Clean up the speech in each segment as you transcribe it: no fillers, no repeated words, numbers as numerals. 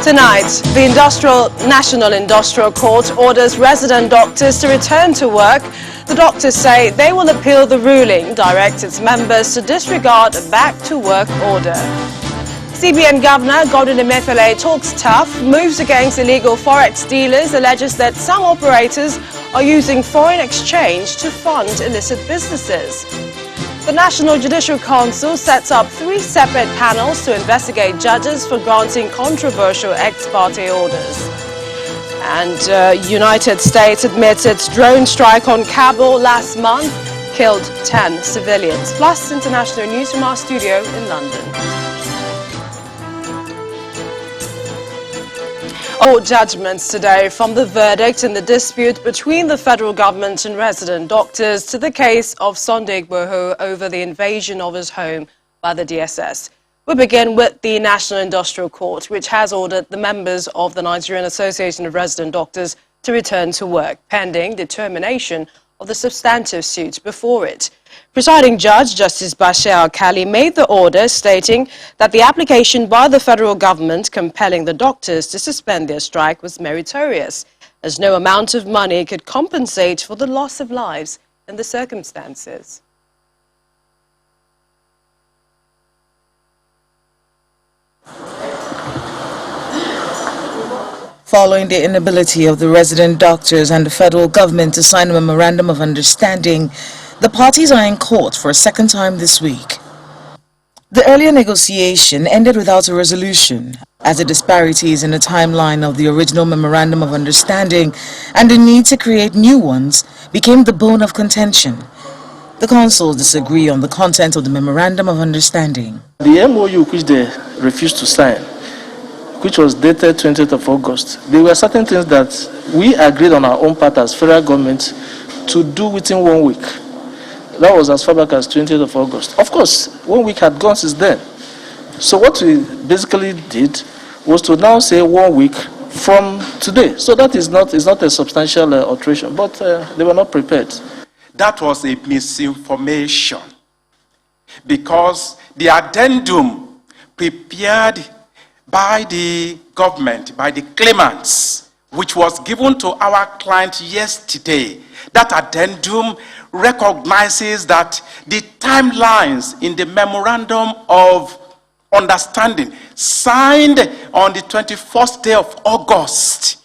Tonight, the National Industrial Court orders resident doctors to return to work. The doctors say they will appeal the ruling, direct its members to disregard a back-to-work order. CBN Governor Godwin Emefiele talks tough, moves against illegal forex dealers, alleges that some operators are using foreign exchange to fund illicit businesses. The National Judicial Council sets up 3 separate panels to investigate judges for granting controversial ex parte orders. And United States admits its drone strike on Kabul last month killed 10 civilians. Plus, international news from our studio in London. Court judgments today from the verdict in the dispute between the federal government and resident doctors to the case of Sunday Igboho over the invasion of his home by the DSS. We begin with the National Industrial Court, which has ordered the members of the Nigerian Association of Resident Doctors to return to work, pending determination of the substantive suit before it. Presiding Judge Justice Bashir Al-Kali made the order stating that the application by the federal government compelling the doctors to suspend their strike was meritorious, as no amount of money could compensate for the loss of lives in the circumstances. Following the inability of the resident doctors and the federal government to sign a memorandum of understanding, the parties are in court for a second time this week. The earlier negotiation ended without a resolution, as the disparities in the timeline of the original memorandum of understanding and the need to create new ones became the bone of contention. The consuls disagree on the content of the memorandum of understanding. The MOU which they refused to sign, which was dated 20th of August, there were certain things that we agreed on our own part as federal government to do within 1 week. That was as far back as 20th of August. Of course, 1 week had gone since then. So what we basically did was to now say 1 week from today. So that is not a substantial alteration, but they were not prepared. That was a misinformation, because the addendum prepared by the government, by the claimants, which was given to our client yesterday, that addendum recognizes that the timelines in the memorandum of understanding signed on the 21st day of August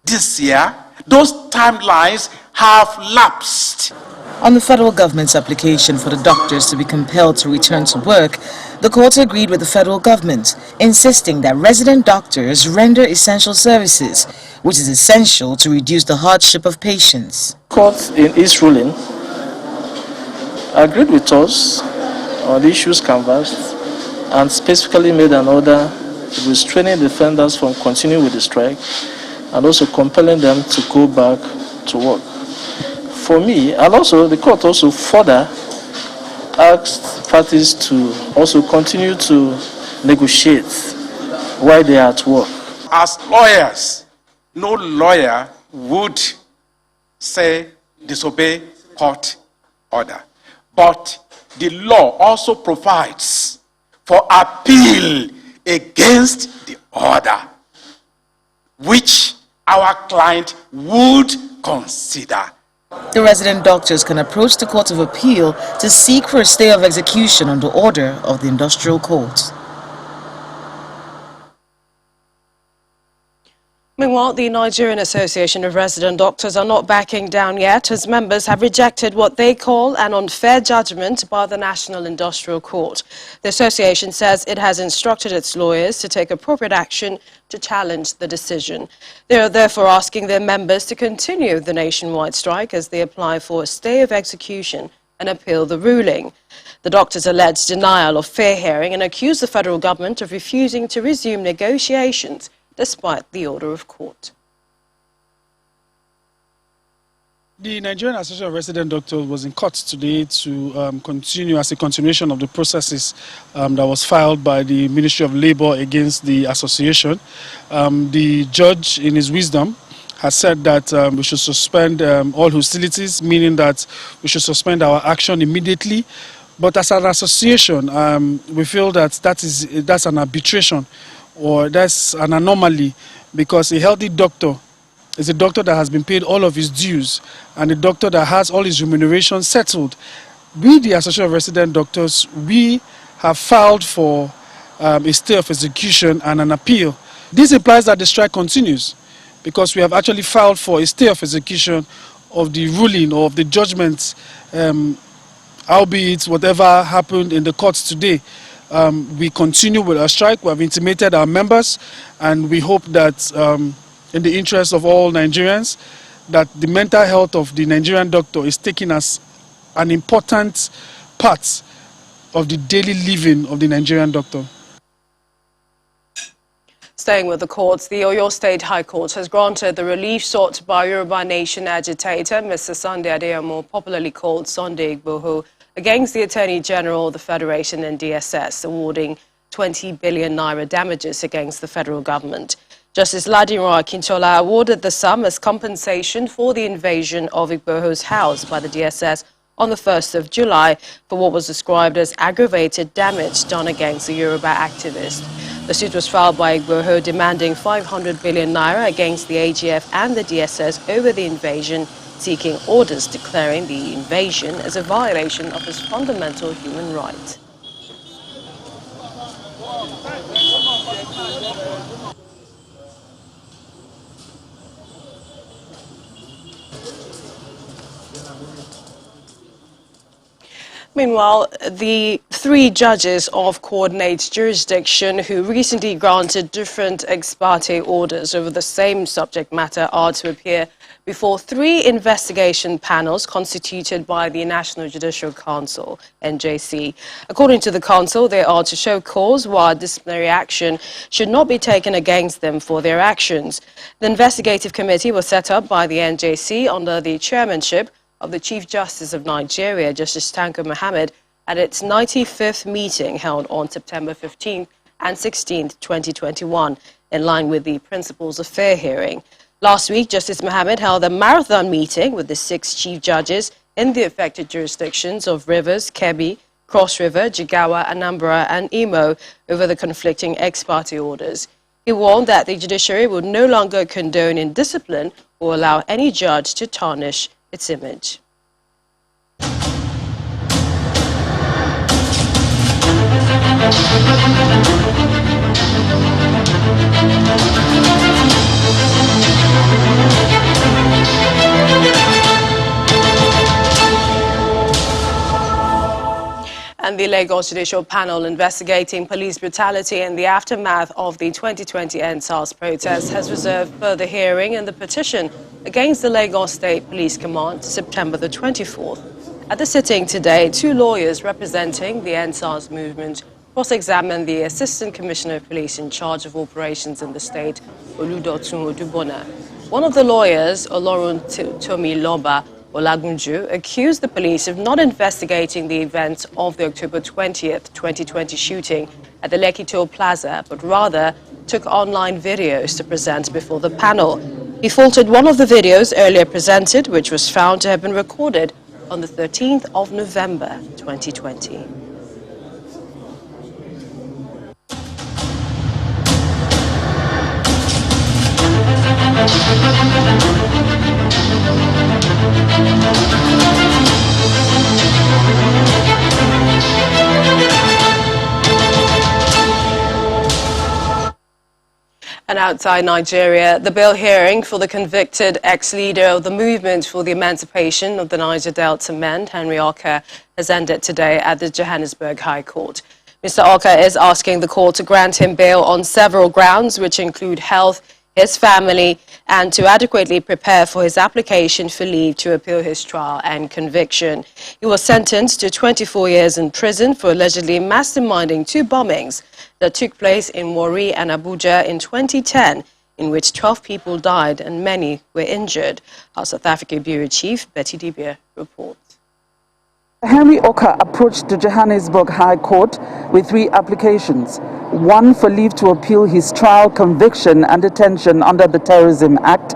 this year, those timelines have lapsed. On the federal government's application for the doctors to be compelled to return to work, the court agreed with the federal government, insisting that resident doctors render essential services, which is essential to reduce the hardship of patients. The court, in its ruling, agreed with us on the issues canvassed and specifically made an order restraining defendants from continuing with the strike and also compelling them to go back to work. For me, and also the court also further asked parties to also continue to negotiate while they are at work. As lawyers, no lawyer would say disobey court order. But the law also provides for appeal against the order, which our client would consider. The resident doctors can approach the Court of Appeal to seek for a stay of execution on the order of the Industrial Court. Meanwhile, the Nigerian Association of Resident Doctors are not backing down yet, as members have rejected what they call an unfair judgment by the National Industrial Court. The association says it has instructed its lawyers to take appropriate action to challenge the decision. They are therefore asking their members to continue the nationwide strike as they apply for a stay of execution and appeal the ruling. The doctors allege denial of fair hearing and accuse the federal government of refusing to resume negotiations despite the order of court. The Nigerian Association of Resident Doctors was in court today to continue as a continuation of the processes that was filed by the Ministry of Labour against the association. The judge, in his wisdom, has said that we should suspend all hostilities, meaning that we should suspend our action immediately. But as an association, we feel that that's an arbitration or that's an anomaly, because a healthy doctor is a doctor that has been paid all of his dues and a doctor that has all his remuneration settled. We, the Association of Resident Doctors, we have filed for a stay of execution and an appeal. This implies that the strike continues because we have actually filed for a stay of execution of the ruling or of the judgment, albeit whatever happened in the courts today. We continue with our strike. We have intimated our members, and we hope that in the interest of all Nigerians, that the mental health of the Nigerian doctor is taken as an important part of the daily living of the Nigerian doctor. Staying with the courts, the Oyo State High Court has granted the relief sought by Yoruba Nation agitator Mr. Sunday Adeyemo, popularly called Sunday Igboho, against the Attorney General of the Federation and DSS, awarding 20 billion naira damages against the federal government. Justice Ladinro Akintola awarded the sum as compensation for the invasion of Igboho's house by the DSS on the 1st of July for what was described as aggravated damage done against the Yoruba activist. The suit was filed by Igboho demanding 500 billion naira against the AGF and the DSS over the invasion, seeking orders declaring the invasion as a violation of his fundamental human right. Meanwhile, the three judges of coordinate jurisdiction who recently granted different ex parte orders over the same subject matter are to appear before three investigation panels constituted by the National Judicial Council, NJC. According to the council, they are to show cause why disciplinary action should not be taken against them for their actions. The investigative committee was set up by the NJC under the chairmanship of the Chief Justice of Nigeria, Justice Tanko Mohammed, at its 95th meeting held on September 15th and 16th, 2021, in line with the principles of fair hearing. Last week, Justice Mohammed held a marathon meeting with the 6 chief judges in the affected jurisdictions of Rivers, Kebbi, Cross River, Jigawa, Anambra, and Imo over the conflicting ex parte orders. He warned that the judiciary would no longer condone indiscipline or allow any judge to tarnish its image. And the Lagos Judicial Panel investigating police brutality in the aftermath of the 2020 EndSARS protests has reserved further hearing in the petition against the Lagos State Police Command to September the 24th. At the sitting today, 2 lawyers representing the EndSARS movement cross-examined the Assistant Commissioner of Police in charge of operations in the state, Oludotun Odubona. One of the lawyers, Olorun Tomiloba Olagunju, accused the police of not investigating the events of the October 20th, 2020 shooting at the Lekki Toll Plaza, but rather took online videos to present before the panel. He faulted one of the videos earlier presented, which was found to have been recorded on the 13th of November, 2020. And outside Nigeria, the bail hearing for the convicted ex-leader of the movement for the emancipation of the Niger Delta men, Henry Okahs, has ended today at the Johannesburg High Court. Mr. Okahs is asking the court to grant him bail on several grounds, which include health, his family, and to adequately prepare for his application for leave to appeal his trial and conviction. He was sentenced to 24 years in prison for allegedly masterminding 2 bombings that took place in Warri and Abuja in 2010, in which 12 people died and many were injured. Our South Africa Bureau Chief, Betty Dibia, reports. Henry Okahs approached the Johannesburg High Court with 3 applications. One for leave to appeal his trial, conviction and detention under the Terrorism Act,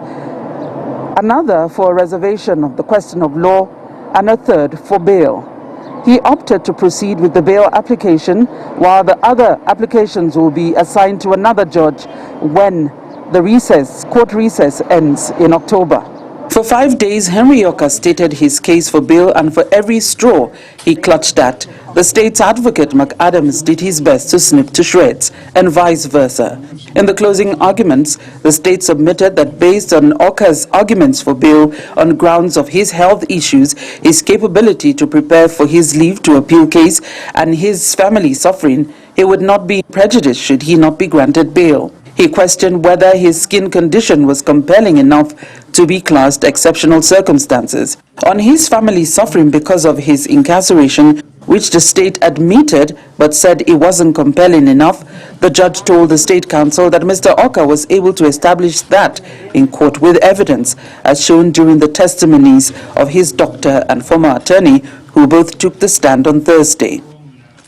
another for a reservation of the question of law, and a third for bail. He opted to proceed with the bail application, while the other applications will be assigned to another judge when the court recess ends in October. For 5 days, Henry Okahs stated his case for bail, and for every straw he clutched at, the state's advocate, McAdams, did his best to snip to shreds, and vice versa. In the closing arguments, the state submitted that based on Okahs' arguments for bail on grounds of his health issues, his capability to prepare for his leave to appeal case, and his family suffering, he would not be prejudiced should he not be granted bail. He questioned whether his skin condition was compelling enough to be classed exceptional circumstances. On his family suffering because of his incarceration, which the state admitted but said it wasn't compelling enough, the judge told the State Council that Mr. Okahs was able to establish that in court with evidence, as shown during the testimonies of his doctor and former attorney, who both took the stand on Thursday.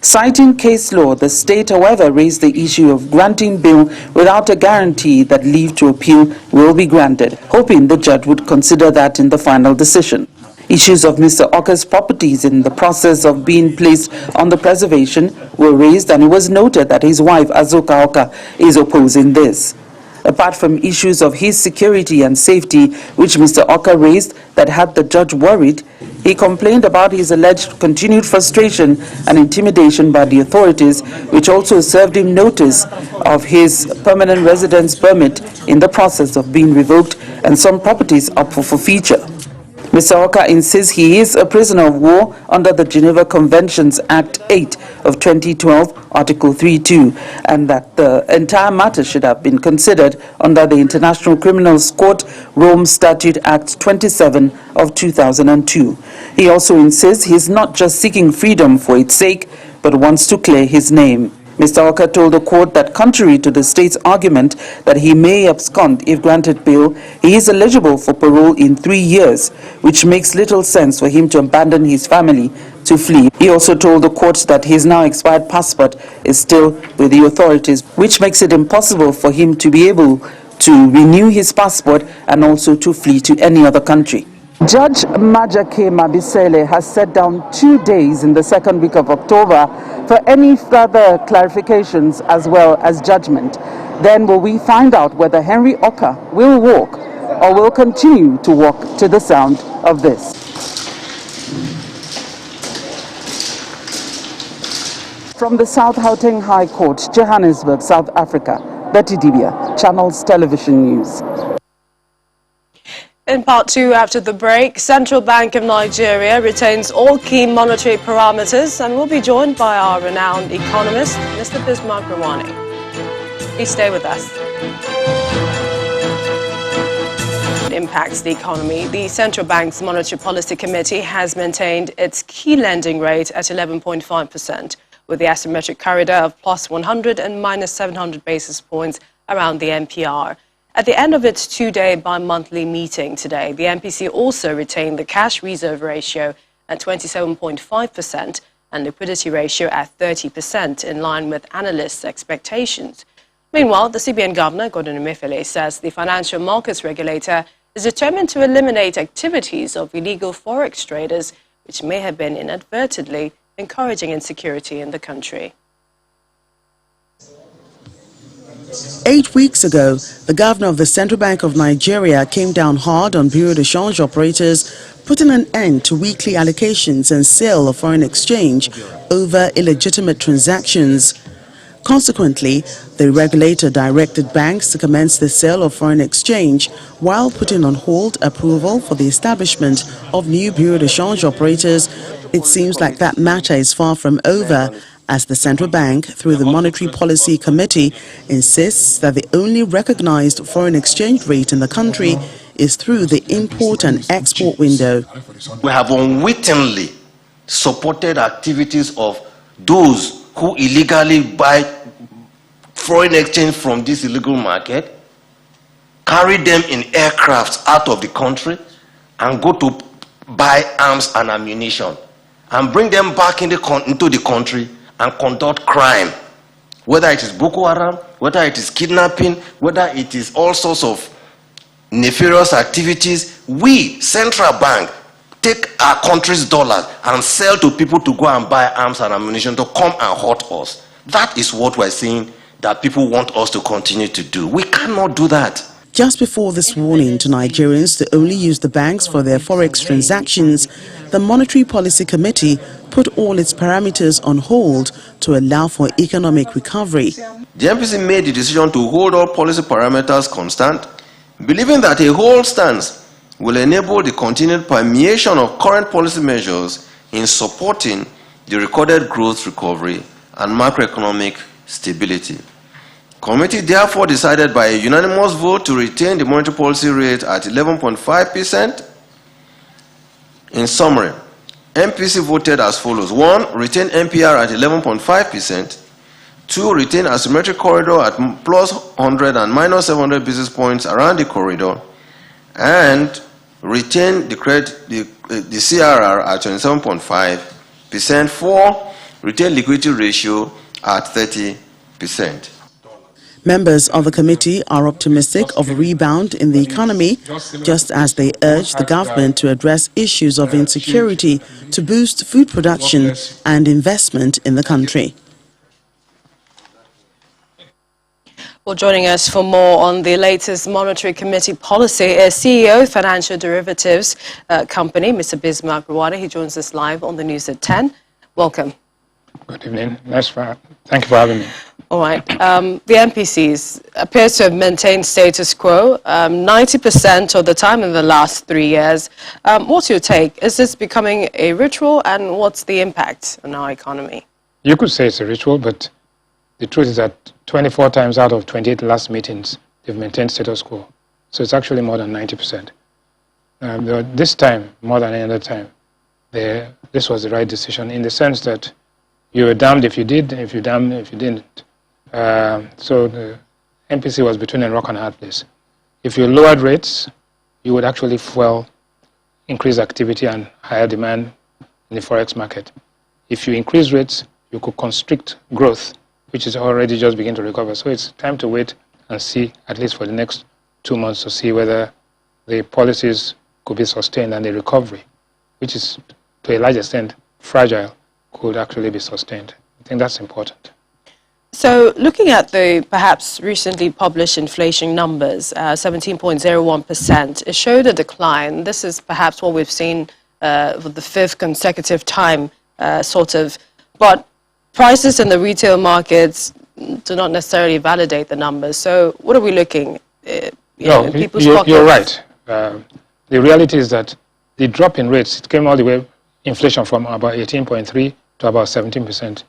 Citing case law, the state, however, raised the issue of granting bail without a guarantee that leave to appeal will be granted, hoping the judge would consider that in the final decision. Issues of Mr. Okahs' properties in the process of being placed on the preservation were raised, and it was noted that his wife, Azuka Okah, is opposing this. Apart from issues of his security and safety, which Mr. Okahs raised that had the judge worried, he complained about his alleged continued frustration and intimidation by the authorities, which also served him notice of his permanent residence permit in the process of being revoked and some properties up for forfeiture. Mr. Okahs insists he is a prisoner of war under the Geneva Conventions Act 8 of 2012, Article 3.2, and that the entire matter should have been considered under the International Criminal Court Rome Statute Act 27 of 2002. He also insists he is not just seeking freedom for its sake, but wants to clear his name. Mr. Okahs told the court that contrary to the state's argument that he may abscond if granted bail, he is eligible for parole in 3 years, which makes little sense for him to abandon his family to flee. He also told the court that his now expired passport is still with the authorities, which makes it impossible for him to be able to renew his passport and also to flee to any other country. Judge Majake Mabisele has set down 2 days in the second week of October for any further clarifications as well as judgment. Then will we find out whether Henry Okahs will walk or will continue to walk to the sound of this. From the South Gauteng High Court, Johannesburg, South Africa, Betty Dibia, Channels Television News. In part two, after the break, Central Bank of Nigeria retains all key monetary parameters and will be joined by our renowned economist, Mr. Bismarck Rewane. Please stay with us. It impacts the economy. The Central Bank's Monetary Policy Committee has maintained its key lending rate at 11.5%, with the asymmetric corridor of plus 100 and minus 700 basis points around the MPR. At the end of its two-day bi-monthly meeting today, the MPC also retained the cash reserve ratio at 27.5% and liquidity ratio at 30%, in line with analysts' expectations. Meanwhile, the CBN Governor, Gordon Emefiele, says the financial markets regulator is determined to eliminate activities of illegal forex traders, which may have been inadvertently encouraging insecurity in the country. 8 weeks ago, the governor of the Central Bank of Nigeria came down hard on bureau de change operators, putting an end to weekly allocations and sale of foreign exchange over illegitimate transactions. Consequently, the regulator directed banks to commence the sale of foreign exchange while putting on hold approval for the establishment of new bureau de change operators. It seems like that matter is far from over, as the Central Bank, through the Monetary Policy Committee, insists that the only recognized foreign exchange rate in the country is through the import and export window. We have unwittingly supported activities of those who illegally buy foreign exchange from this illegal market, carry them in aircrafts out of the country, and go to buy arms and ammunition, and bring them back into the country and conduct crime, whether it is Boko Haram, whether it is kidnapping, whether it is all sorts of nefarious activities. We, Central Bank, take our country's dollars and sell to people to go and buy arms and ammunition to come and hurt us. That is what we're saying that people want us to continue to do. We cannot do that. Just before this warning to Nigerians to only use the banks for their forex transactions, the Monetary Policy Committee put all its parameters on hold to allow for economic recovery. The MPC made the decision to hold all policy parameters constant, believing that a hold stance will enable the continued permeation of current policy measures in supporting the recorded growth recovery and macroeconomic stability. Committee therefore decided by a unanimous vote to retain the monetary policy rate at 11.5%. In summary, MPC voted as follows: 1. Retain MPR at 11.5%. 2. Retain asymmetric corridor at plus 100 and minus 700 basis points around the corridor. And retain the CRR at 27.5%. 4. Retain liquidity ratio at 30%. Members of the committee are optimistic of a rebound in the economy, just as they urge the government to address issues of insecurity to boost food production and investment in the country. Well, joining us for more on the latest Monetary Committee policy is CEO of Financial Derivatives Company, Mr. Bismarck Rewane. He joins us live on the news at 10. Welcome. Good evening. Thank you for having me. All right. The MPCs appears to have maintained status quo 90% of the time in the last 3 years. What's your take? Is this becoming a ritual, and what's the impact on our economy? You could say it's a ritual, but the truth is that 24 times out of 28 last meetings, they've maintained status quo. So it's actually more than 90%. This time, more than any other time, this was the right decision in the sense that you were damned if you did, if you damned if you didn't. So the MPC was between a rock and a hard place. If you lowered rates, you would actually fuel increased activity and higher demand in the forex market. If you increase rates, you could constrict growth, which is already just beginning to recover. So it's time to wait and see, at least for the next 2 months, to see whether the policies could be sustained and the recovery, which is to a large extent fragile, could actually be sustained. I think that's important. So looking at the perhaps recently published inflation numbers, 17.01%, it showed a decline. This is perhaps what we've seen for the 5th consecutive time, sort of. But prices in the retail markets do not necessarily validate the numbers. So what are we looking at? You're right. The reality is that the drop in rates, it came all the way, inflation from about 18.3 to about 17%.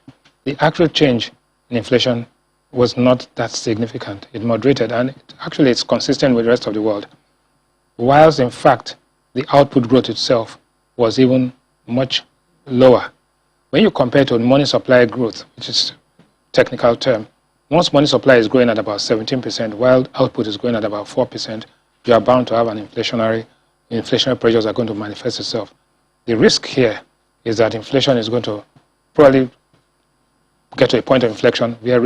The actual change in inflation was not that significant. It moderated, and actually it's consistent with the rest of the world. Whilst, in fact, the output growth itself was even much lower. When you compare to money supply growth, which is a technical term, once money supply is growing at about 17%, while output is growing at about 4%, you are bound to have an inflationary pressures are going to manifest itself. The risk here is that inflation is going to probably get to a point of inflection where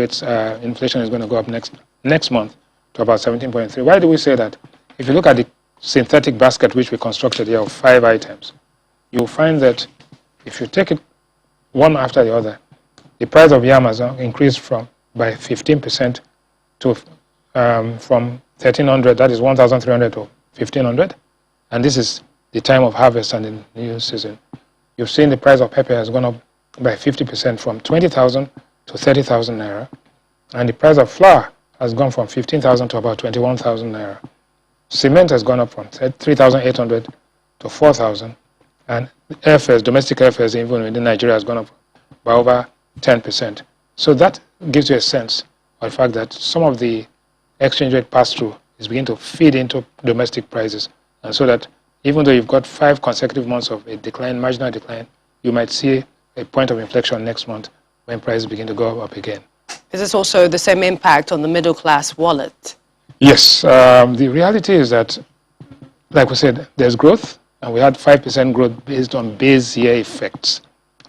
inflation is going to go up next month to about 17.3. Why do we say that? If you look at the synthetic basket which we constructed here of 5 items, you'll find that if you take it one after the other, the price of yam has increased by 15% to from 1,300, that is 1,300 to 1,500, and this is the time of harvest and the new season. You've seen the price of pepper has gone up by 50% from 20,000 to 30,000 naira, and the price of flour has gone from 15,000 to about 21,000 naira. Cement has gone up from 3,800 to 4,000, and airfares, domestic airfares even within Nigeria has gone up by over 10%. So that gives you a sense of the fact that some of the exchange rate pass-through is beginning to feed into domestic prices, and so that even though you've got 5 consecutive months of a decline, marginal decline, you might see a point of inflection next month when prices begin to go up again. Is this also the same impact on the middle class wallet? Yes. The reality is that, like we said, there's growth, and we had 5% growth based on base year effects,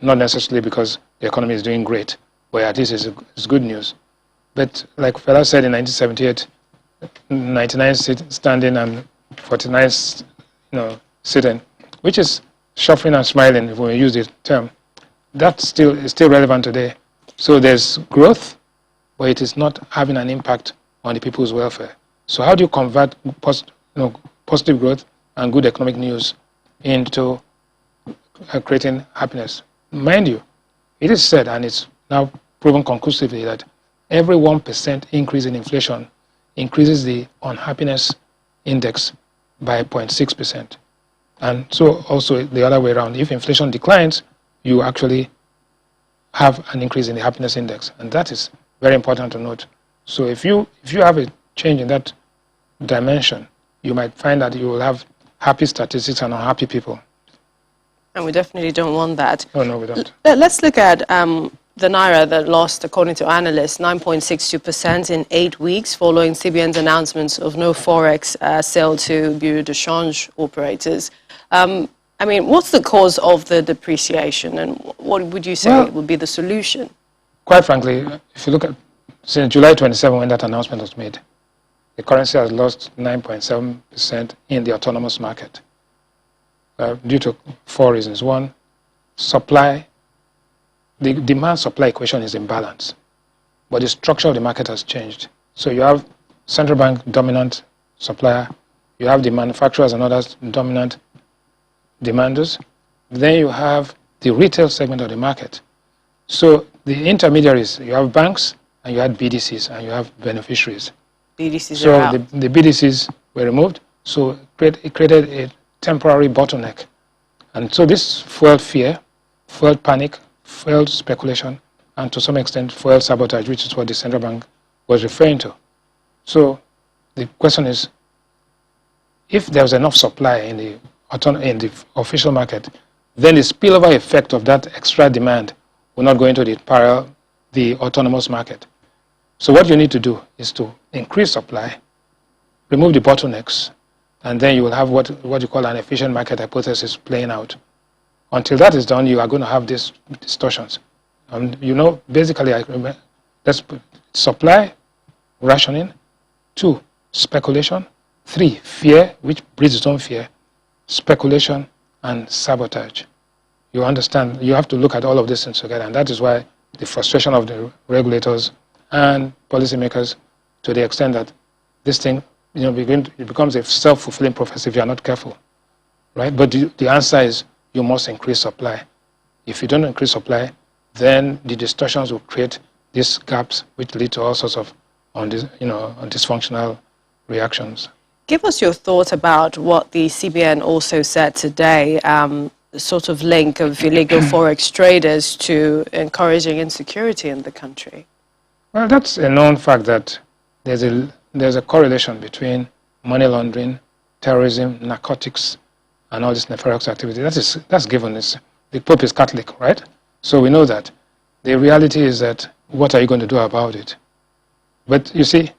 not necessarily because the economy is doing great, but at least it's good news. But like Fela said in 1978, 99 standing and 49 sitting, which is shuffling and smiling, if we use the term, that is still relevant today. So there's growth, but it is not having an impact on the people's welfare. So how do you convert positive growth and good economic news into creating happiness? Mind you, it is said, and it's now proven conclusively, that every 1% increase in inflation increases the unhappiness index by 0.6%. And so also the other way around, if inflation declines, you actually have an increase in the happiness index. And that is very important to note. So if you have a change in that dimension, you might find that you will have happy statistics and unhappy people. And we definitely don't want that. Oh, no, we don't. Let's look at the naira that lost, according to analysts, 9.62% in 8 weeks following CBN's announcements of no forex sale to bureau de change operators. I mean, what's the cause of the depreciation, and what would you say would be the solution? Quite frankly, if you look at since July 27, when that announcement was made, the currency has lost 9.7% in the autonomous market due to 4 reasons. One, supply. The demand-supply equation is imbalanced, but the structure of the market has changed. So you have central bank dominant supplier, you have the manufacturers and others dominant demanders, then you have the retail segment of the market. So the intermediaries, you have banks, and you had BDCs, and you have beneficiaries. BDCs are out. The BDCs were removed, so it created a temporary bottleneck. And so this fueled fear, fueled panic, fueled speculation, and to some extent fueled sabotage, which is what the central bank was referring to. So the question is, if there was enough supply in the official market, then the spillover effect of that extra demand will not go into the autonomous market. So what you need to do is to increase supply, remove the bottlenecks, and then you will have what you call an efficient market hypothesis playing out. Until that is done, you are going to have these distortions. Basically, let's put supply, rationing, 2, speculation, 3, fear, which breeds its own fear, speculation, and sabotage. You understand, you have to look at all of these things together, and that is why the frustration of the regulators and policymakers, to the extent that this thing, it becomes a self-fulfilling prophecy if you are not careful, right? But the answer is you must increase supply. If you don't increase supply, then the distortions will create these gaps, which lead to all sorts of dysfunctional reactions. Give us your thoughts about what the CBN also said today, the sort of link of illegal forex traders to encouraging insecurity in the country. Well, that's a known fact that there's a correlation between money laundering, terrorism, narcotics, and all this nefarious activity. That's given. The Pope is Catholic, right? So we know that. The reality is that what are you going to do about it? But you see,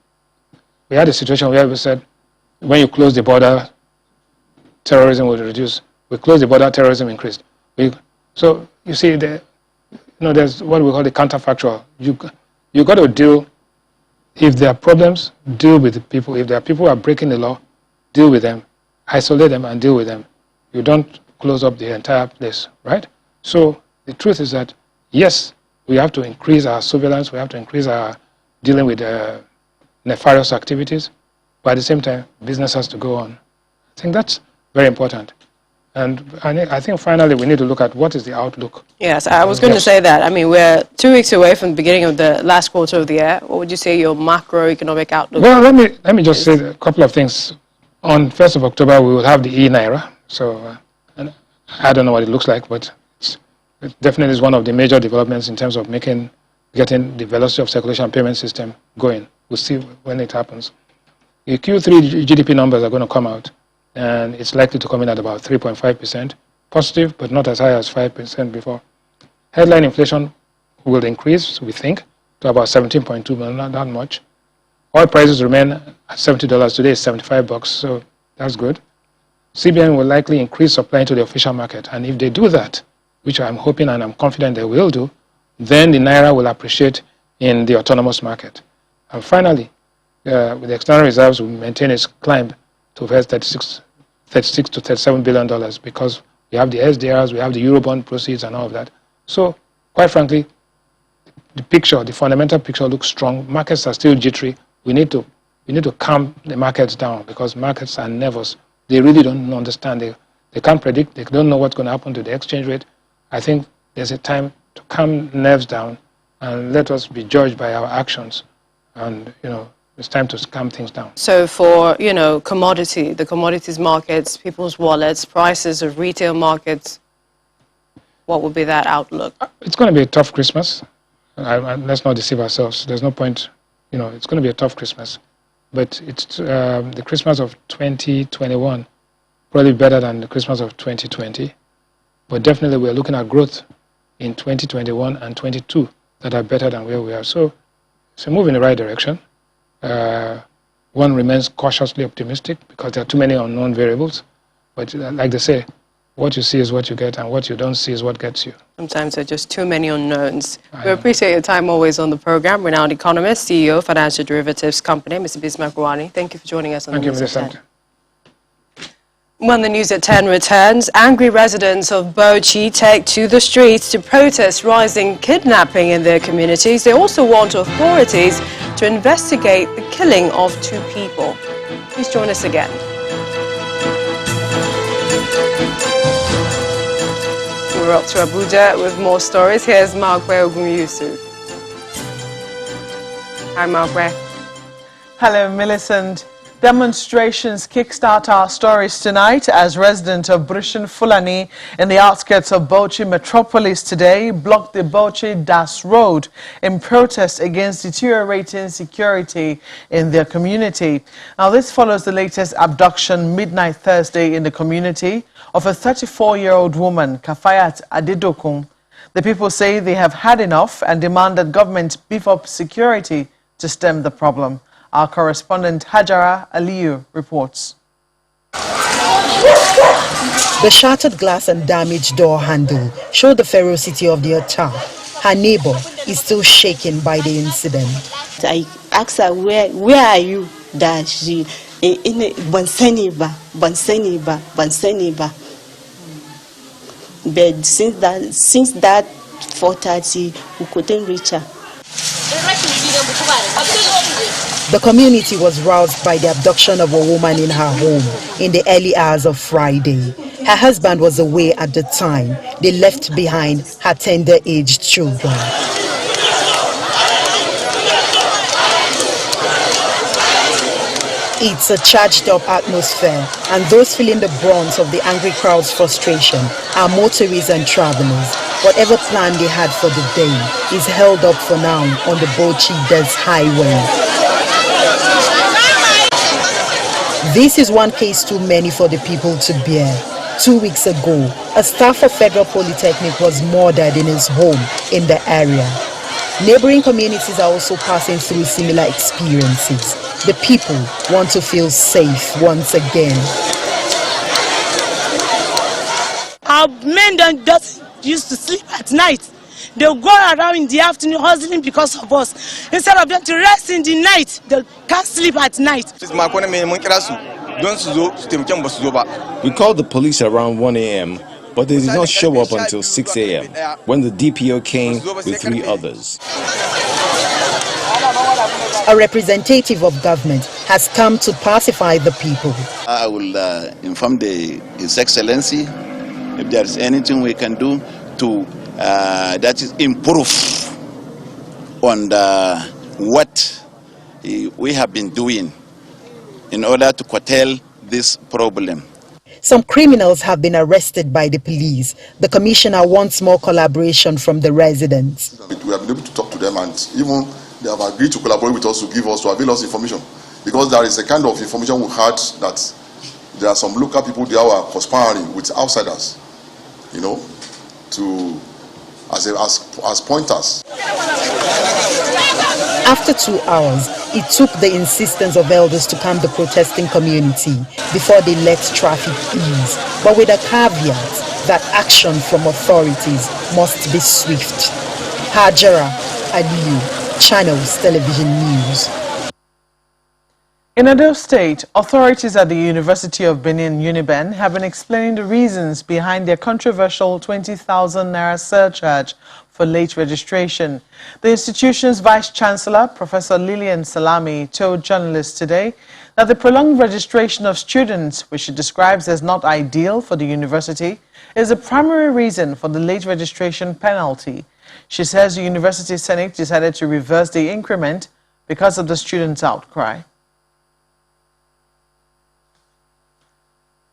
we had a situation where we said, when you close the border, terrorism will reduce. We close the border, terrorism increased. So you see, there's what we call the counterfactual. You got to deal. If there are problems, deal with the people. If there are people who are breaking the law, deal with them, isolate them, and deal with them. You don't close up the entire place, right? So the truth is that yes, we have to increase our surveillance. We have to increase our dealing with nefarious activities. But at the same time, business has to go on. I think that's very important. And I think finally we need to look at what is the outlook. Yes, I was going to say that. I mean, we're 2 weeks away from the beginning of the last quarter of the year. What would you say your macroeconomic outlook is? Well, let me just say a couple of things. On 1st of October, we will have the e-naira. So and I don't know what it looks like, but it definitely is one of the major developments in terms of getting the velocity of circulation payment system going. We'll see when it happens. The Q3 GDP numbers are going to come out, and it's likely to come in at about 3.5%, positive, but not as high as 5% before. Headline inflation will increase, we think, to about 17.2 million, not that much. Oil prices remain at $70. Today is $75, so that's good. CBN will likely increase supply into the official market, and if they do that, which I'm hoping and I'm confident they will do, then the naira will appreciate in the autonomous market. And finally, with the external reserves will maintain its climb to $36 to $37 billion because We have the SDRs, we have the Eurobond proceeds and all of that. So, quite frankly, the fundamental picture looks strong. Markets are still jittery. We need to calm the markets down because markets are nervous. They really don't understand. They can't predict. They don't know what's going to happen to the exchange rate. I think there's a time to calm nerves down and let us be judged by our actions. And, it's time to calm things down. So for, the commodities markets, people's wallets, prices of retail markets, what would be that outlook? It's going to be a tough Christmas. Let's not deceive ourselves. There's no point, it's going to be a tough Christmas. But it's the Christmas of 2021, probably better than the Christmas of 2020. But definitely we're looking at growth in 2021 and 22 that are better than where we are. So it's a move in the right direction. One remains cautiously optimistic because there are too many unknown variables. But like they say, what you see is what you get, and what you don't see is what gets you. Sometimes there are just too many unknowns. We appreciate your time always on the program. Renowned economist, CEO, Financial Derivatives Company, Mr. Bismarck Rewane. Thank you for joining us on the News at 10. When the News at 10 returns, angry residents of Bauchi take to the streets to protest rising kidnapping in their communities. They also want authorities to investigate the killing of 2 people. Please join us again. We're up to Abuja with more stories. Here's Makwe Ogun-Yusuf. Hi, Makwe. Hello, Millicent. Demonstrations kickstart our stories tonight as residents of Brushin Fulani in the outskirts of Bauchi metropolis today blocked the Bauchi-Das Road in protest against deteriorating security in their community. Now, this follows the latest abduction midnight Thursday in the community of a 34-year-old woman, Kafayat Adedokun. The people say they have had enough and demand that government beef up security to stem the problem. Our correspondent Hajara Aliyu reports. The shattered glass and damaged door handle show the ferocity of the attack. Her neighbor is still shaken by the incident. I asked her, where are you? That she in Bansaniba. But since that 4:30, we couldn't reach her. The community was roused by the abduction of a woman in her home in the early hours of Friday. Her husband was away at the time. They left behind her tender-aged children. It's a charged-up atmosphere, and those feeling the brunt of the angry crowd's frustration are motorists and travelers. Whatever plan they had for the day is held up for now on the Bauchi-Das Highway. This is one case too many for the people to bear. 2 weeks ago, a staff of Federal Polytechnic was murdered in his home in the area. Neighboring communities are also passing through similar experiences. The people want to feel safe once again. Our men don't just used to sleep at night. They'll go around in the afternoon hustling because of us. Instead of them to rest in the night, they can't sleep at night. We called the police around 1 a.m., but they did not show up until 6 a.m. when the DPO came with 3 others. A representative of government has come to pacify the people. I will inform His Excellency if there is anything we can do to that is improve on what we have been doing in order to curtail this problem. Some criminals have been arrested by the police. The commissioner wants more collaboration from the residents. We have been able to talk to them, and even they have agreed to collaborate with us to avail us information, because there is a kind of information we had that there are some local people there who are conspiring with outsiders, as pointers. After 2 hours, it took the insistence of elders to calm the protesting community before they let traffic ease, but with a caveat that action from authorities must be swift. Hajara Aliyu, Channels Television News. In Edo State, authorities at the University of Benin, Uniben, have been explaining the reasons behind their controversial 20,000 naira surcharge for late registration. The institution's vice-chancellor, Professor Lillian Salami, told journalists today that the prolonged registration of students, which she describes as not ideal for the university, is the primary reason for the late registration penalty. She says the University Senate decided to reverse the increment because of the students' outcry.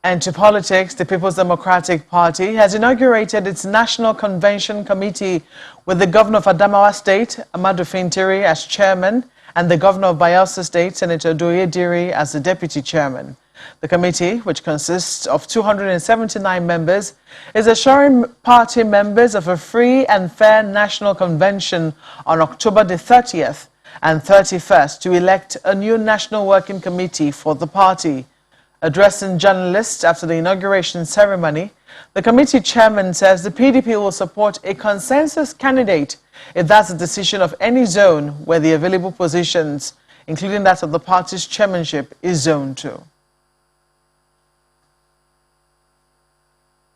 And to politics, the People's Democratic Party has inaugurated its National Convention Committee with the Governor of Adamawa State, Amadou Fintiri, as chairman, and the Governor of Bayelsa State, Senator Doye Diri, as the deputy chairman. The committee, which consists of 279 members, is assuring party members of a free and fair national convention on October the 30th and 31st to elect a new national working committee for the party. Addressing journalists after the inauguration ceremony, the committee chairman says the PDP will support a consensus candidate if that's the decision of any zone where the available positions, including that of the party's chairmanship, is zoned to.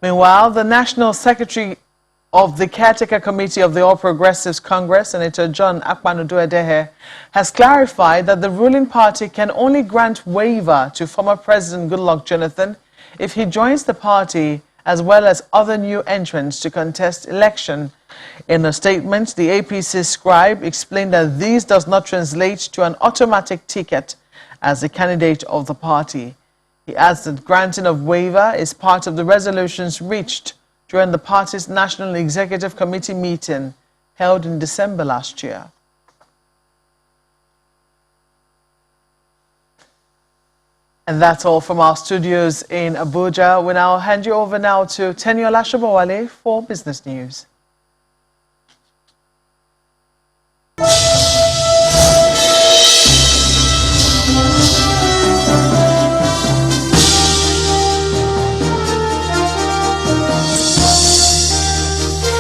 Meanwhile, the National Secretary of the Caretaker Committee of the All Progressives Congress, Senator John Akpanu-Edehe, has clarified that the ruling party can only grant waiver to former President Goodluck Jonathan if he joins the party, as well as other new entrants to contest election. In a statement, the APC scribe explained that this does not translate to an automatic ticket as the candidate of the party. He adds that granting of waiver is part of the resolutions reached during the party's National Executive Committee meeting held in December last year. And that's all from our studios in Abuja. We now hand you over now to Teniola Shobowale for business news.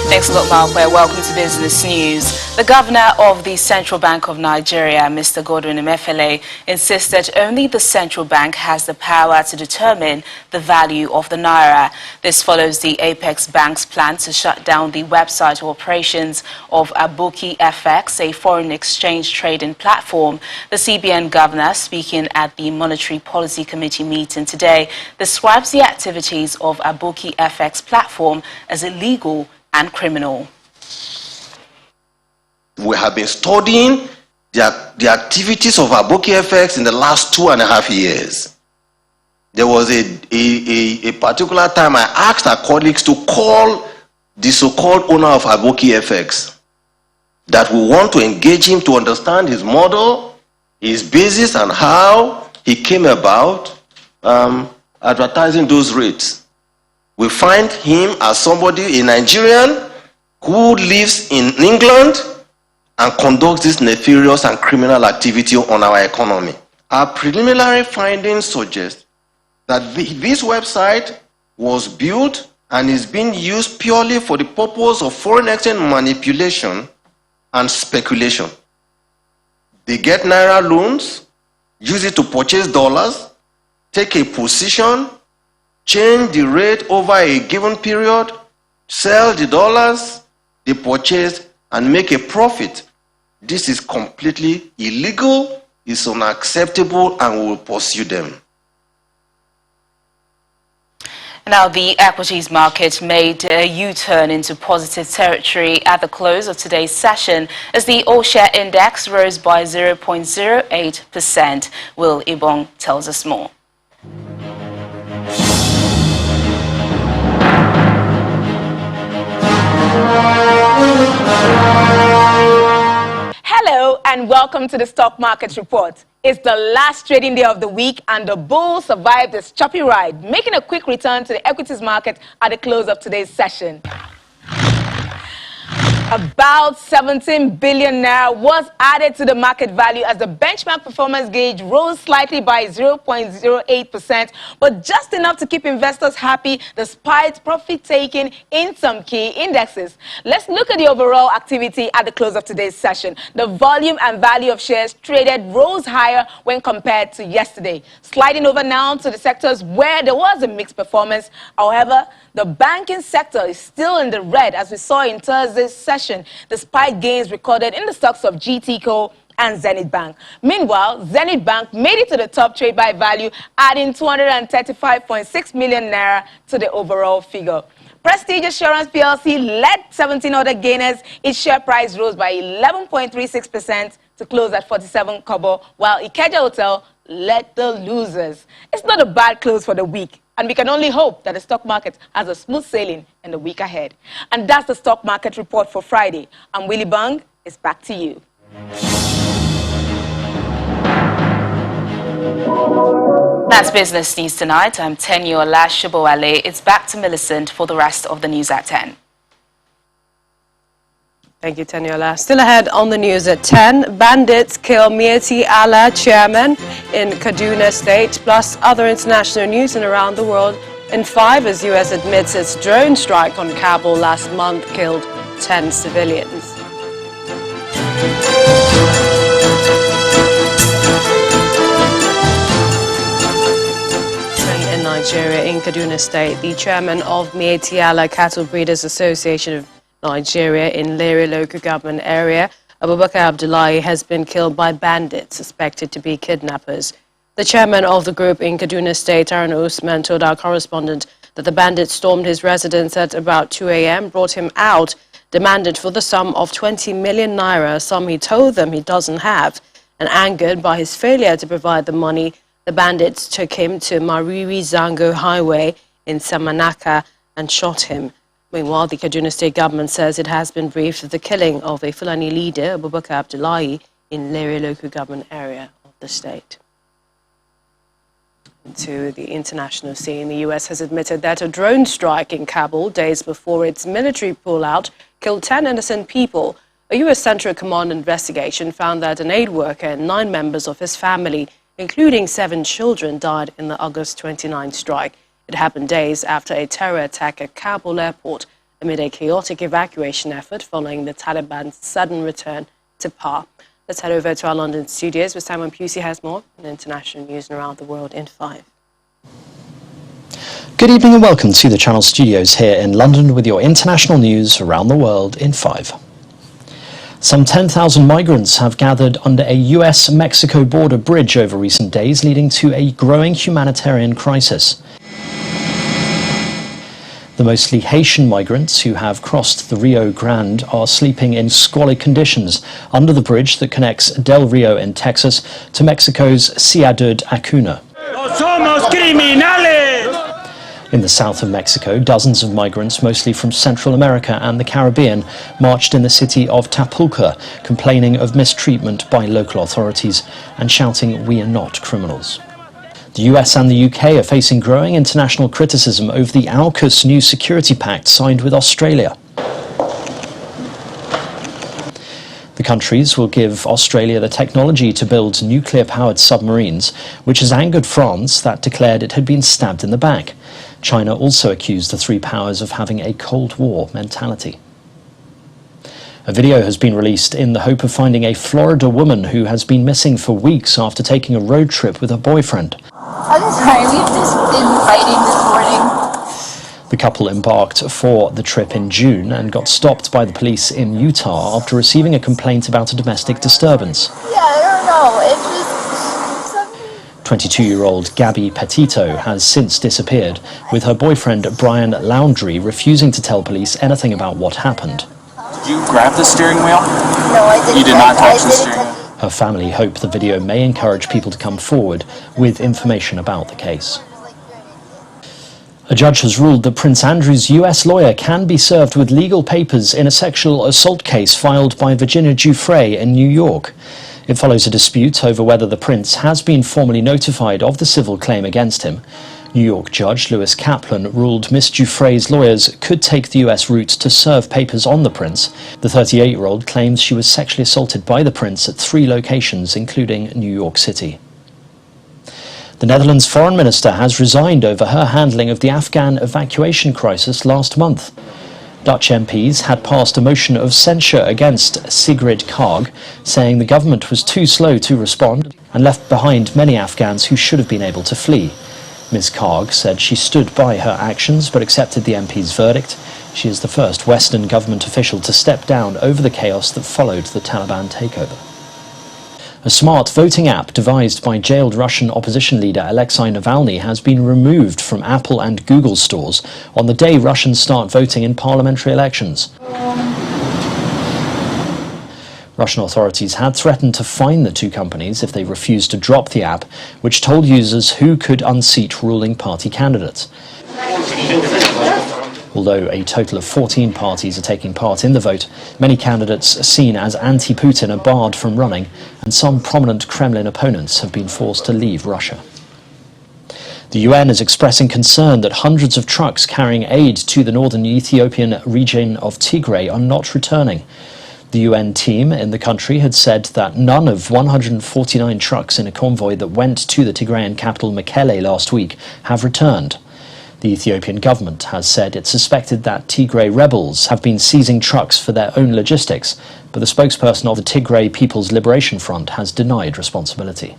Thanks a lot, Malfoy. Welcome to Business News. The governor of the Central Bank of Nigeria, Mr. Godwin Emefiele, insisted only the central bank has the power to determine the value of the naira. This follows the Apex Bank's plan to shut down the website operations of Aboki FX, a foreign exchange trading platform. The CBN governor, speaking at the Monetary Policy Committee meeting today, describes the activities of Aboki FX platform as illegal and criminal. We have been studying the activities of Aboki FX in the last 2.5 years. There was a particular time I asked our colleagues to call the so-called owner of Aboki FX, that we want to engage him to understand his model, his basis, and how he came about advertising those rates. We find him as somebody, a Nigerian, who lives in England and conducts this nefarious and criminal activity on our economy. Our preliminary findings suggest that this website was built and is being used purely for the purpose of foreign exchange manipulation and speculation. They get naira loans, use it to purchase dollars, take a position, change the rate over a given period, sell the dollars, they purchase, and make a profit. This is completely illegal, it's unacceptable, and we will pursue them. Now, the equities market made a U-turn into positive territory at the close of today's session as the all-share index rose by 0.08%. Will Ibong tells us more. Hello and welcome to the Stock Market Report. It's the last trading day of the week and the bull survived this choppy ride, making a quick return to the equities market at the close of today's session. About 17 billion naira was added to the market value as the benchmark performance gauge rose slightly by 0.08%, but just enough to keep investors happy despite profit taking in some key indexes. Let's look at the overall activity at the close of today's session. The volume and value of shares traded rose higher when compared to yesterday. Sliding over now to the sectors where there was a mixed performance. However, the banking sector is still in the red, as we saw in Thursday's session, despite gains recorded in the stocks of GTCO and Zenith Bank. Meanwhile, Zenith Bank made it to the top trade by value, adding 235.6 million naira to the overall figure. Prestige Assurance PLC led 17 other gainers. Its share price rose by 11.36% to close at 47 kobo, while Ikeja Hotel led the losers. It's not a bad close for the week, and we can only hope that the stock market has a smooth sailing in the week ahead. And that's the stock market report for Friday. I'm Willie Bung. It's back to you. That's Business News Tonight. I'm Teniola Shibowale. It's back to Millicent for the rest of the news at 10. Thank you, Teniola. Still ahead on the news at 10, bandits kill Mieti Allah chairman in Kaduna State, plus other international news and around the world in 5 as US admits its drone strike on Kabul last month killed 10 civilians. In Nigeria, in Kaduna State, the chairman of Mieti Allah Cattle Breeders Association of Nigeria in Lere local government area, Abubakar Abdullahi, has been killed by bandits suspected to be kidnappers. The chairman of the group in Kaduna State, Aaron Usman, told our correspondent that the bandits stormed his residence at about 2 a.m., brought him out, demanded for the sum of 20 million naira, a sum he told them he doesn't have, and angered by his failure to provide the money, the bandits took him to Mariri Zango Highway in Samanaka and shot him. Meanwhile, the Kaduna State government says it has been briefed of the killing of a Fulani leader, Abubakar Abdullahi, in Lere local government area of the state. To the international scene, the US has admitted that a drone strike in Kabul days before its military pullout killed 10 innocent people. A US Central Command investigation found that an aid worker and 9 members of his family, including 7 children, died in the August 29 strike. It happened days after a terror attack at Kabul airport amid a chaotic evacuation effort following the Taliban's sudden return to power. Let's head over to our London studios where Simon Pusey has more on international news and around the world in 5. Good evening and welcome to the Channel Studios here in London with your international news around the world in 5. Some 10,000 migrants have gathered under a US-Mexico border bridge over recent days, leading to a growing humanitarian crisis. The mostly Haitian migrants who have crossed the Rio Grande are sleeping in squalid conditions under the bridge that connects Del Rio in Texas to Mexico's Ciudad Acuna. In the south of Mexico, dozens of migrants, mostly from Central America and the Caribbean, marched in the city of Tapulca, complaining of mistreatment by local authorities and shouting, "We are not criminals." The US and the UK are facing growing international criticism over the AUKUS new security pact signed with Australia. The countries will give Australia the technology to build nuclear-powered submarines, which has angered France that declared it had been stabbed in the back. China also accused the 3 powers of having a Cold War mentality. A video has been released in the hope of finding a Florida woman who has been missing for weeks after taking a road trip with her boyfriend. I'm sorry, we've just been fighting this morning. The couple embarked for the trip in June and got stopped by the police in Utah after receiving a complaint about a domestic disturbance. Yeah, I don't know, it's just... 22-year-old Gabby Petito has since disappeared, with her boyfriend Brian Laundrie refusing to tell police anything about what happened. Did you grab the steering wheel? No, I didn't. You did not touch the steering wheel? Her family hope the video may encourage people to come forward with information about the case. A judge has ruled that Prince Andrew's US lawyer can be served with legal papers in a sexual assault case filed by Virginia Giuffre in New York. It follows a dispute over whether the prince has been formally notified of the civil claim against him. New York Judge Lewis Kaplan ruled Miss Giuffre's lawyers could take the US route to serve papers on the prince. The 38-year-old claims she was sexually assaulted by the prince at 3 locations, including New York City. The Netherlands foreign minister has resigned over her handling of the Afghan evacuation crisis last month. Dutch MPs had passed a motion of censure against Sigrid Kaag, saying the government was too slow to respond and left behind many Afghans who should have been able to flee. Ms. Kaag said she stood by her actions but accepted the MP's verdict. She is the first Western government official to step down over the chaos that followed the Taliban takeover. A smart voting app devised by jailed Russian opposition leader Alexei Navalny has been removed from Apple and Google stores on the day Russians start voting in parliamentary elections. Russian authorities had threatened to fine the 2 companies if they refused to drop the app, which told users who could unseat ruling party candidates. Although a total of 14 parties are taking part in the vote, many candidates seen as anti-Putin are barred from running, and some prominent Kremlin opponents have been forced to leave Russia. The UN is expressing concern that hundreds of trucks carrying aid to the northern Ethiopian region of Tigray are not returning. The UN team in the country had said that none of 149 trucks in a convoy that went to the Tigrayan capital Mekelle last week have returned. The Ethiopian government has said it suspected that Tigray rebels have been seizing trucks for their own logistics, but the spokesperson of the Tigray People's Liberation Front has denied responsibility.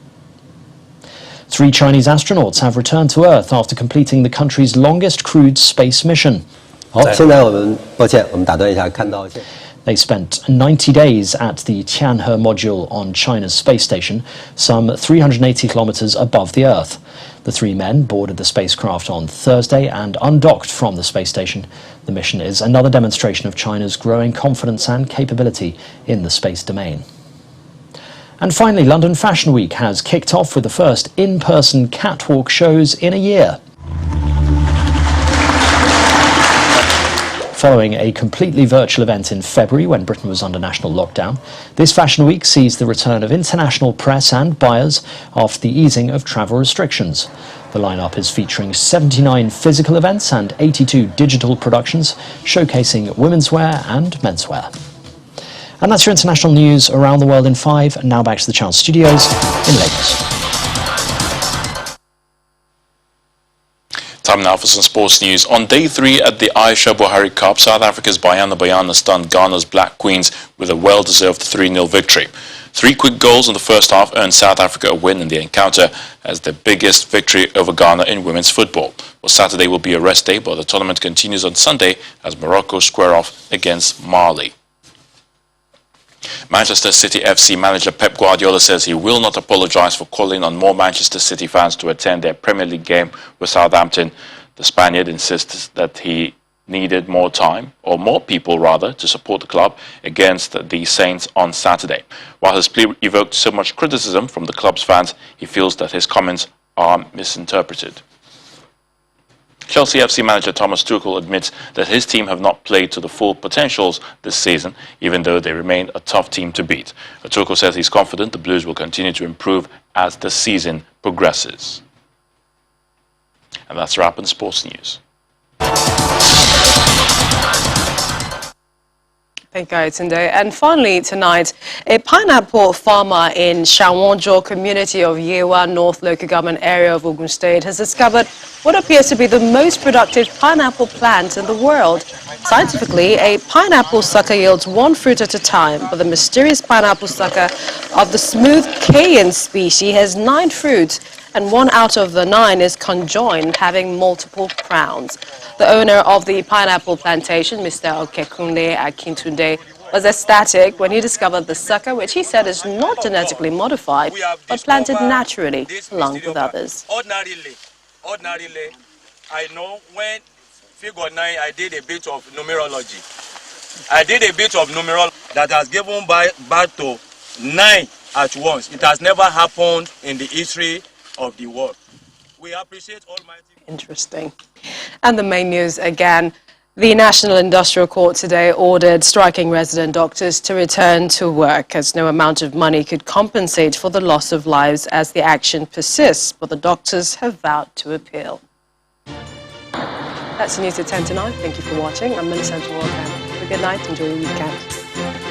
3 Chinese astronauts have returned to Earth after completing the country's longest crewed space mission. They spent 90 days at the Tianhe module on China's space station, some 380 kilometers above the Earth. The 3 men boarded the spacecraft on Thursday and undocked from the space station. The mission is another demonstration of China's growing confidence and capability in the space domain. And finally, London Fashion Week has kicked off with the first in-person catwalk shows in a year. Following a completely virtual event in February when Britain was under national lockdown, this Fashion Week sees the return of international press and buyers after the easing of travel restrictions. The lineup is featuring 79 physical events and 82 digital productions showcasing women's wear and menswear. And that's your international news around the world in 5. Now back to the Chance Studios in Lagos. Time now for some sports news. On day 3 at the Aisha Buhari Cup, South Africa's Bayana stunned Ghana's Black Queens with a well-deserved 3-0 victory. 3 quick goals in the first half earned South Africa a win in the encounter as the biggest victory over Ghana in women's football. Well, Saturday will be a rest day, but the tournament continues on Sunday as Morocco square off against Mali. Manchester City FC manager Pep Guardiola says he will not apologise for calling on more Manchester City fans to attend their Premier League game with Southampton. The Spaniard insists that he needed more time, or more people rather, to support the club against the Saints on Saturday. While his plea evoked so much criticism from the club's fans, he feels that his comments are misinterpreted. Chelsea FC manager Thomas Tuchel admits that his team have not played to the full potentials this season, even though they remain a tough team to beat. Tuchel says he's confident the Blues will continue to improve as the season progresses. And that's a wrap in sports news. Thank you, Tunde. And finally tonight, a pineapple farmer in Shawonjo community of Yewa North local government area of Ogun State has discovered what appears to be the most productive pineapple plant in the world. Scientifically, a pineapple sucker yields 1 fruit at a time, but the mysterious pineapple sucker of the smooth Cayenne species has 9 fruits, and 1 out of the 9 is conjoined, having multiple crowns. The owner of the pineapple plantation, Mr. Okekunle Akintunde, was ecstatic when he discovered the sucker, which he said is not genetically modified, but planted naturally, along with others. Ordinarily, I know when figure 9, I did a bit of numerology. That has given birth to 9 at once. It has never happened in the history of the world. We appreciate Almighty. Interesting. And the main news again. The National Industrial Court today ordered striking resident doctors to return to work, as no amount of money could compensate for the loss of lives as the action persists, but the doctors have vowed to appeal. That's the news at 10 to 9. Thank you for watching. I'm Millicent Walker. Have a good night. Enjoy your weekend.